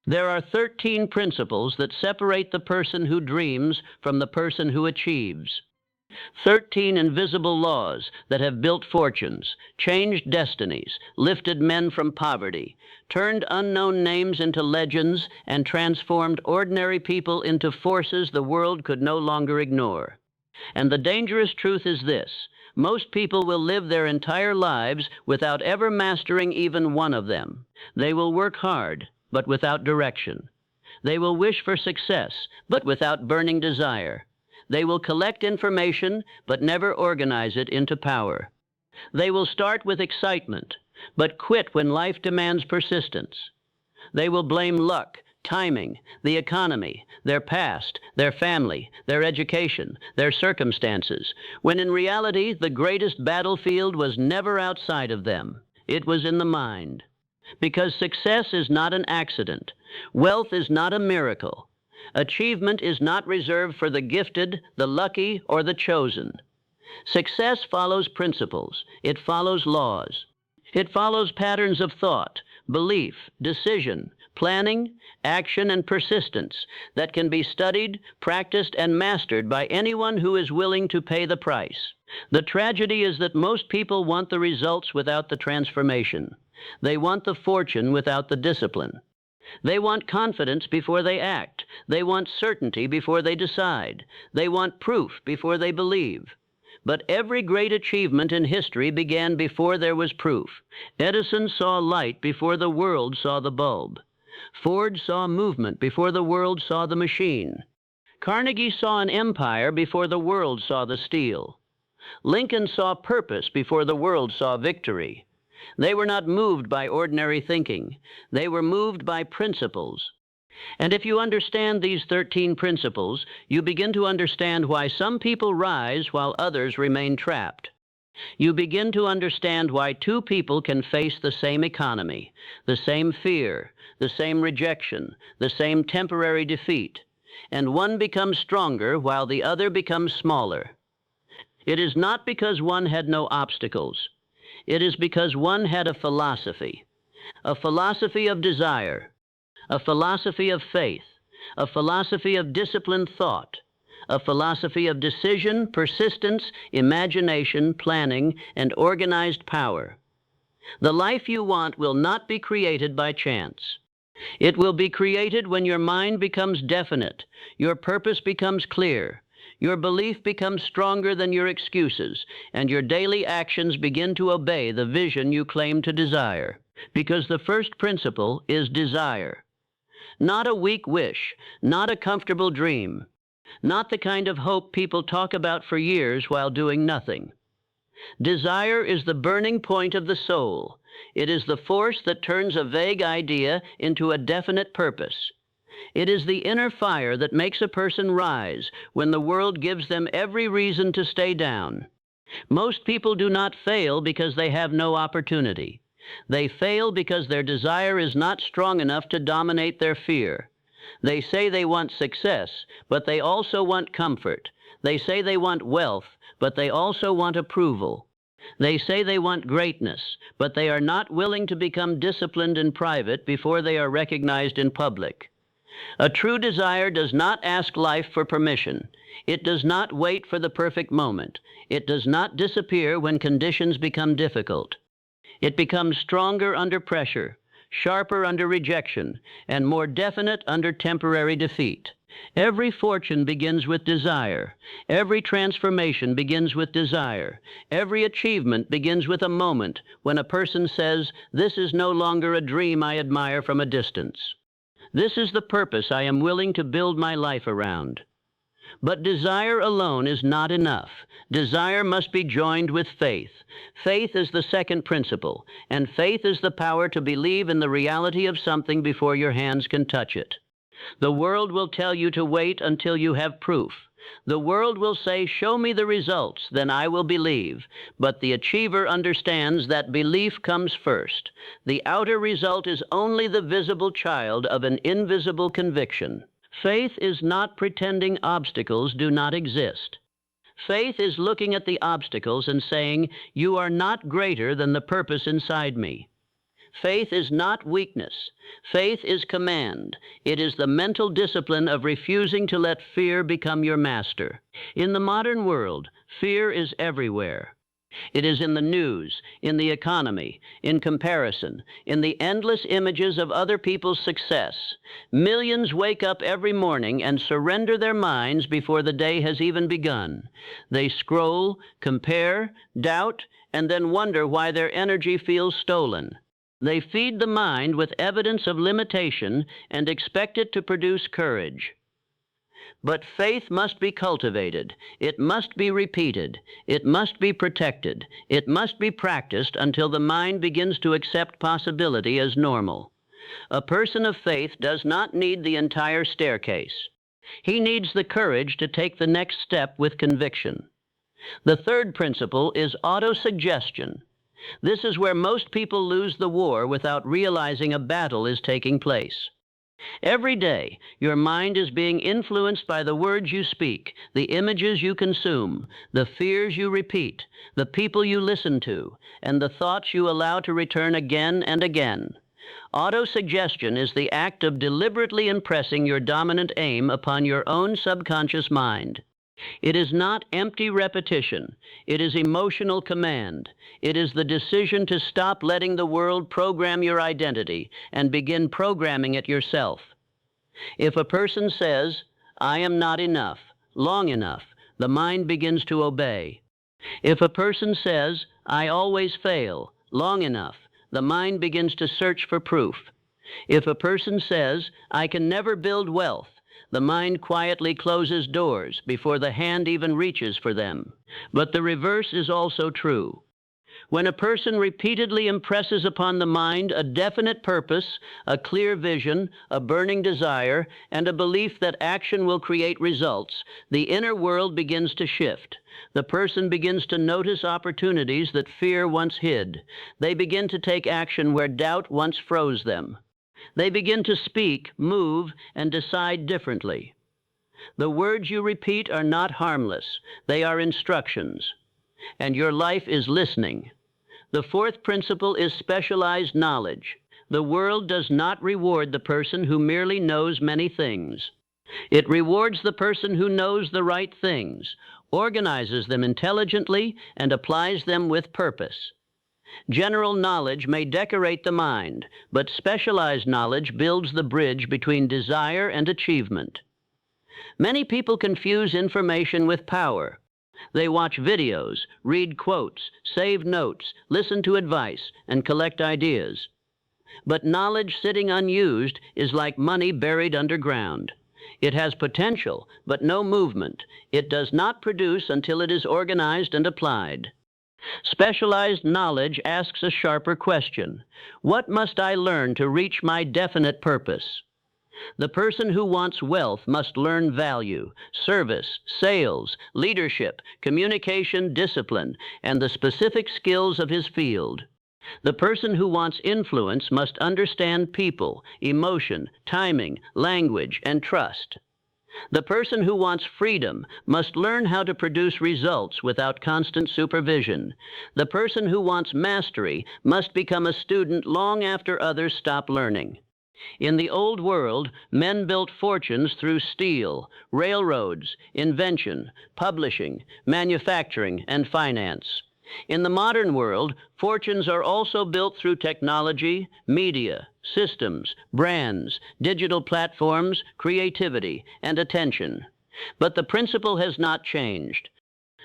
There are 13 principles that separate the person who dreams from the person who achieves. 13 invisible laws that have built fortunes, changed destinies, lifted men from poverty, turned unknown names into legends, and transformed ordinary people into forces the world could no longer ignore. And the dangerous truth is this: most people will live their entire lives without ever mastering even one of them. They will work hard, but without direction. They will wish for success, but without burning desire. They will collect information, but never organize it into power. They will start with excitement, but quit when life demands persistence. They will blame luck, timing, the economy, their past, their family, their education, their circumstances, when in reality the greatest battlefield was never outside of them. It was in the mind. Because success is not an accident. Wealth is not a miracle. Achievement is not reserved for the gifted, the lucky, or the chosen. Success follows principles. It follows laws. It follows patterns of thought, belief, decision, planning, action, and persistence that can be studied, practiced, and mastered by anyone who is willing to pay the price. The tragedy is that most people want the results without the transformation. They want the fortune without the discipline. They want confidence before they act. They want certainty before they decide. They want proof before they believe. But every great achievement in history began before there was proof. Edison saw light before the world saw the bulb. Ford saw movement before the world saw the machine. Carnegie saw an empire before the world saw the steel. Lincoln saw purpose before the world saw victory. They were not moved by ordinary thinking. They were moved by principles. And if you understand these 13 principles, you begin to understand why some people rise while others remain trapped. You begin to understand why two people can face the same economy, the same fear, the same rejection, the same temporary defeat, and one becomes stronger while the other becomes smaller. It is not because one had no obstacles. It is because one had a philosophy of desire, a philosophy of faith, a philosophy of disciplined thought, a philosophy of decision, persistence, imagination, planning, and organized power. The life you want will not be created by chance. It will be created when your mind becomes definite, your purpose becomes clear, your belief becomes stronger than your excuses, and your daily actions begin to obey the vision you claim to desire. Because the first principle is desire. Not a weak wish, not a comfortable dream, not the kind of hope people talk about for years while doing nothing. Desire is the burning point of the soul. It is the force that turns a vague idea into a definite purpose. It is the inner fire that makes a person rise when the world gives them every reason to stay down. Most people do not fail because they have no opportunity. They fail because their desire is not strong enough to dominate their fear. They say they want success, but they also want comfort. They say they want wealth, but they also want approval. They say they want greatness, but they are not willing to become disciplined in private before they are recognized in public. A true desire does not ask life for permission. It does not wait for the perfect moment. It does not disappear when conditions become difficult. It becomes stronger under pressure, sharper under rejection, and more definite under temporary defeat. Every fortune begins with desire. Every transformation begins with desire. Every achievement begins with a moment when a person says, "This is no longer a dream I admire from a distance. This is the purpose I am willing to build my life around." But desire alone is not enough. Desire must be joined with faith. Faith is the second principle, and faith is the power to believe in the reality of something before your hands can touch it. The world will tell you to wait until you have proof. The world will say, "Show me the results, then I will believe." But the achiever understands that belief comes first. The outer result is only the visible child of an invisible conviction. Faith is not pretending obstacles do not exist. Faith is looking at the obstacles and saying, "You are not greater than the purpose inside me." Faith is not weakness. Faith is command. It is the mental discipline of refusing to let fear become your master. In the modern world, fear is everywhere. It is in the news, in the economy, in comparison, in the endless images of other people's success. Millions wake up every morning and surrender their minds before the day has even begun. They scroll, compare, doubt, and then wonder why their energy feels stolen. They feed the mind with evidence of limitation and expect it to produce courage. But faith must be cultivated. It must be repeated. It must be protected. It must be practiced until the mind begins to accept possibility as normal. A person of faith does not need the entire staircase. He needs the courage to take the next step with conviction. The third principle is autosuggestion. This is where most people lose the war without realizing a battle is taking place. Every day, your mind is being influenced by the words you speak, the images you consume, the fears you repeat, the people you listen to, and the thoughts you allow to return again and again. Autosuggestion is the act of deliberately impressing your dominant aim upon your own subconscious mind. It is not empty repetition. It is emotional command. It is the decision to stop letting the world program your identity and begin programming it yourself. If a person says, "I am not enough," long enough, the mind begins to obey. If a person says, "I always fail," long enough, the mind begins to search for proof. If a person says, "I can never build wealth," the mind quietly closes doors before the hand even reaches for them. But the reverse is also true. When a person repeatedly impresses upon the mind a definite purpose, a clear vision, a burning desire, and a belief that action will create results, the inner world begins to shift. The person begins to notice opportunities that fear once hid. They begin to take action where doubt once froze them. They begin to speak, move, and decide differently. The words you repeat are not harmless. They are instructions. And your life is listening. The fourth principle is specialized knowledge. The world does not reward the person who merely knows many things. It rewards the person who knows the right things, organizes them intelligently, and applies them with purpose. General knowledge may decorate the mind, but specialized knowledge builds the bridge between desire and achievement. Many people confuse information with power. They watch videos, read quotes, save notes, listen to advice, and collect ideas. But knowledge sitting unused is like money buried underground. It has potential, but no movement. It does not produce until it is organized and applied. Specialized knowledge asks a sharper question. What must I learn to reach my definite purpose? The person who wants wealth must learn value, service, sales, leadership, communication, discipline, and the specific skills of his field. The person who wants influence must understand people, emotion, timing, language, and trust. The person who wants freedom must learn how to produce results without constant supervision. The person who wants mastery must become a student long after others stop learning. In the old world, men built fortunes through steel, railroads, invention, publishing, manufacturing, and finance. In the modern world, fortunes are also built through technology, media, systems, brands, digital platforms, creativity, and attention. But the principle has not changed.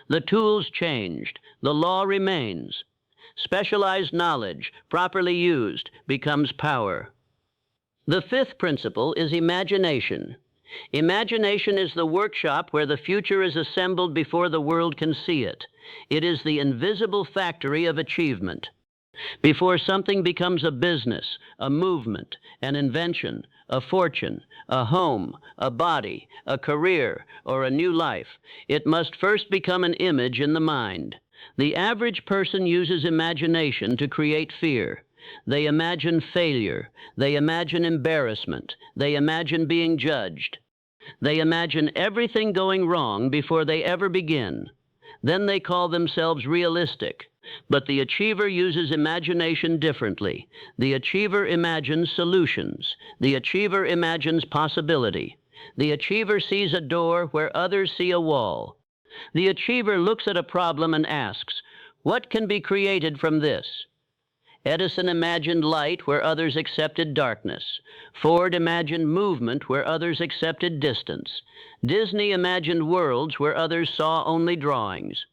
The tools changed. The law remains. Specialized knowledge, properly used, becomes power. The fifth principle is imagination. Imagination is the workshop where the future is assembled before the world can see it. It is the invisible factory of achievement. Before something becomes a business, a movement, an invention, a fortune, a home, a body, a career, or a new life, it must first become an image in the mind. The average person uses imagination to create fear. They imagine failure. They imagine embarrassment. They imagine being judged. They imagine everything going wrong before they ever begin. Then they call themselves realistic. But the achiever uses imagination differently. The achiever imagines solutions. The achiever imagines possibility. The achiever sees a door where others see a wall. The achiever looks at a problem and asks, "What can be created from this?" Edison imagined light where others accepted darkness. Ford imagined movement where others accepted distance. Disney imagined worlds where others saw only drawings.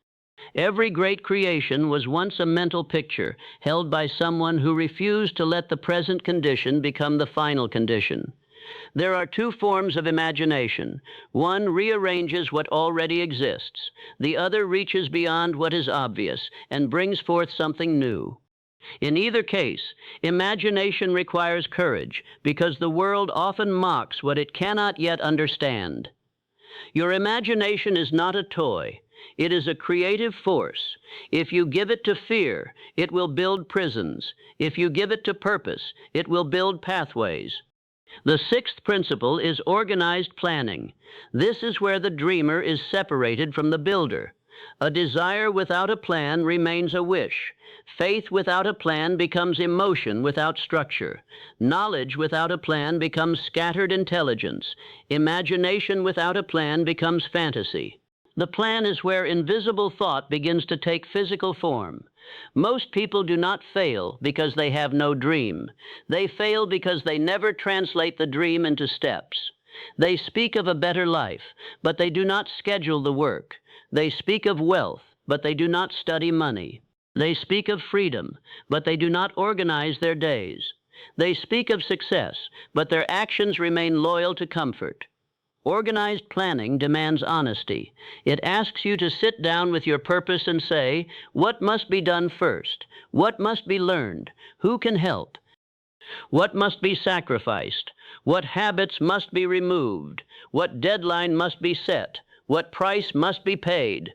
Every great creation was once a mental picture held by someone who refused to let the present condition become the final condition. There are two forms of imagination. One rearranges what already exists. The other reaches beyond what is obvious and brings forth something new. In either case, imagination requires courage because the world often mocks what it cannot yet understand. Your imagination is not a toy. It is a creative force. If you give it to fear, it will build prisons. If you give it to purpose, it will build pathways. The sixth principle is organized planning. This is where the dreamer is separated from the builder. A desire without a plan remains a wish. Faith without a plan becomes emotion without structure. Knowledge without a plan becomes scattered intelligence. Imagination without a plan becomes fantasy. The plan is where invisible thought begins to take physical form. Most people do not fail because they have no dream. They fail because they never translate the dream into steps. They speak of a better life, but they do not schedule the work. They speak of wealth, but they do not study money. They speak of freedom, but they do not organize their days. They speak of success, but their actions remain loyal to comfort. Organized planning demands honesty. It asks you to sit down with your purpose and say, what must be done first? What must be learned? Who can help? What must be sacrificed? What habits must be removed? What deadline must be set? What price must be paid?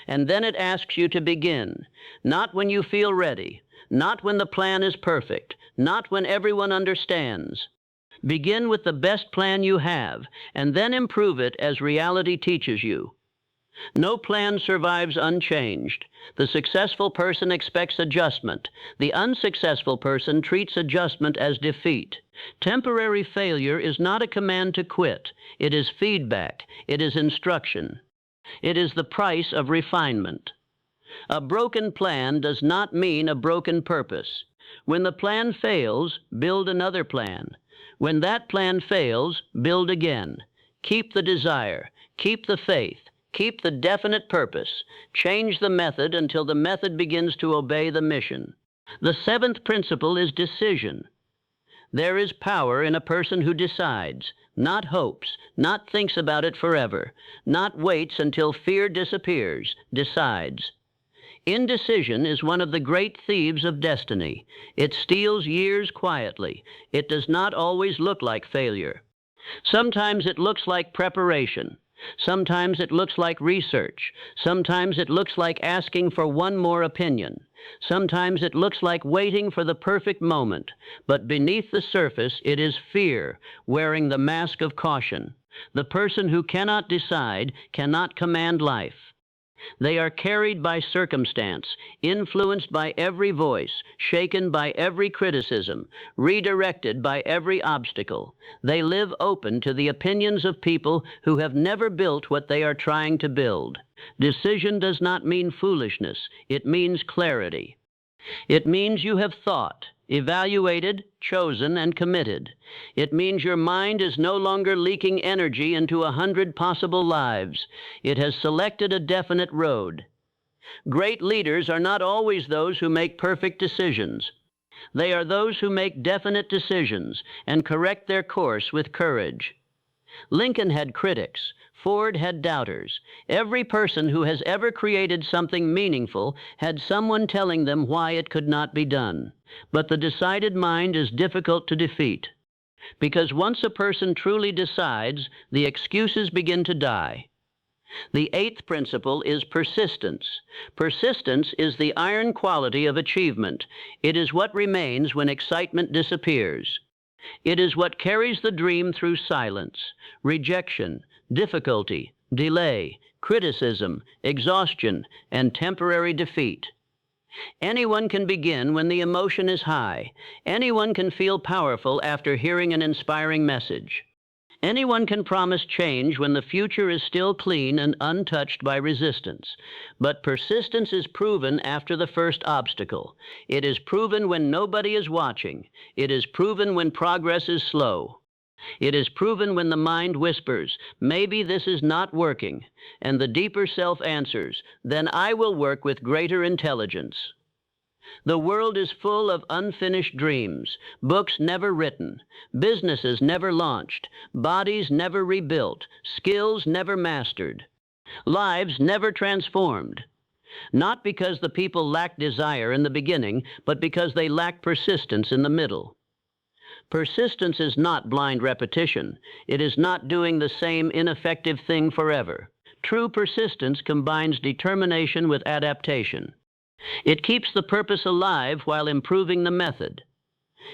And then it asks you to begin, not when you feel ready, not when the plan is perfect, not when everyone understands. Begin with the best plan you have, and then improve it as reality teaches you. No plan survives unchanged. The successful person expects adjustment. The unsuccessful person treats adjustment as defeat. Temporary failure is not a command to quit. It is feedback. It is instruction. It is the price of refinement. A broken plan does not mean a broken purpose. When the plan fails, build another plan. When that plan fails, build again. Keep the desire. Keep the faith. Keep the definite purpose. Change the method until the method begins to obey the mission. The seventh principle is decision. There is power in a person who decides, not hopes, not thinks about it forever, not waits until fear disappears, decides. Indecision is one of the great thieves of destiny. It steals years quietly. It does not always look like failure. Sometimes it looks like preparation. Sometimes it looks like research. Sometimes it looks like asking for one more opinion. Sometimes it looks like waiting for the perfect moment. But beneath the surface, it is fear, wearing the mask of caution. The person who cannot decide cannot command life. They are carried by circumstance, influenced by every voice, shaken by every criticism, redirected by every obstacle. They live open to the opinions of people who have never built what they are trying to build. Decision does not mean foolishness. It means clarity. It means you have thought, evaluated, chosen, and committed. It means your mind is no longer leaking energy into 100 possible lives. It has selected a definite road. Great leaders are not always those who make perfect decisions. They are those who make definite decisions and correct their course with courage. Lincoln had critics. Ford had doubters. Every person who has ever created something meaningful had someone telling them why it could not be done. But the decided mind is difficult to defeat. Because once a person truly decides, the excuses begin to die. The eighth principle is persistence. Persistence is the iron quality of achievement. It is what remains when excitement disappears. It is what carries the dream through silence, rejection, difficulty, delay, criticism, exhaustion, and temporary defeat. Anyone can begin when the emotion is high. Anyone can feel powerful after hearing an inspiring message. Anyone can promise change when the future is still clean and untouched by resistance. But persistence is proven after the first obstacle. It is proven when nobody is watching. It is proven when progress is slow. It is proven when the mind whispers, maybe this is not working, and the deeper self answers, then I will work with greater intelligence. The world is full of unfinished dreams, books never written, businesses never launched, bodies never rebuilt, skills never mastered, lives never transformed. Not because the people lacked desire in the beginning, but because they lacked persistence in the middle. Persistence is not blind repetition. It is not doing the same ineffective thing forever. True persistence combines determination with adaptation. It keeps the purpose alive while improving the method.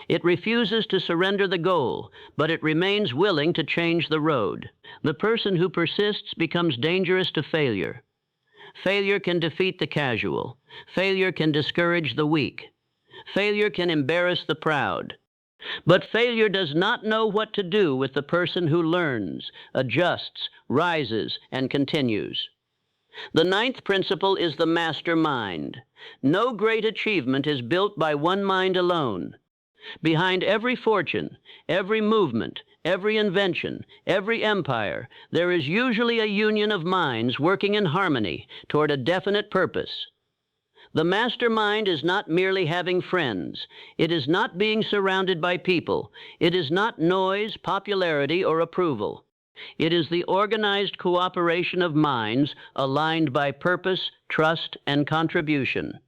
It refuses to surrender the goal, but it remains willing to change the road. The person who persists becomes dangerous to failure. Failure can defeat the casual. Failure can discourage the weak. Failure can embarrass the proud. But failure does not know what to do with the person who learns, adjusts, rises, and continues. The ninth principle is the master mind. No great achievement is built by one mind alone. Behind every fortune, every movement, every invention, every empire, there is usually a union of minds working in harmony toward a definite purpose. The mastermind is not merely having friends. It is not being surrounded by people. It is not noise, popularity, or approval. It is the organized cooperation of minds aligned by purpose, trust, and contribution.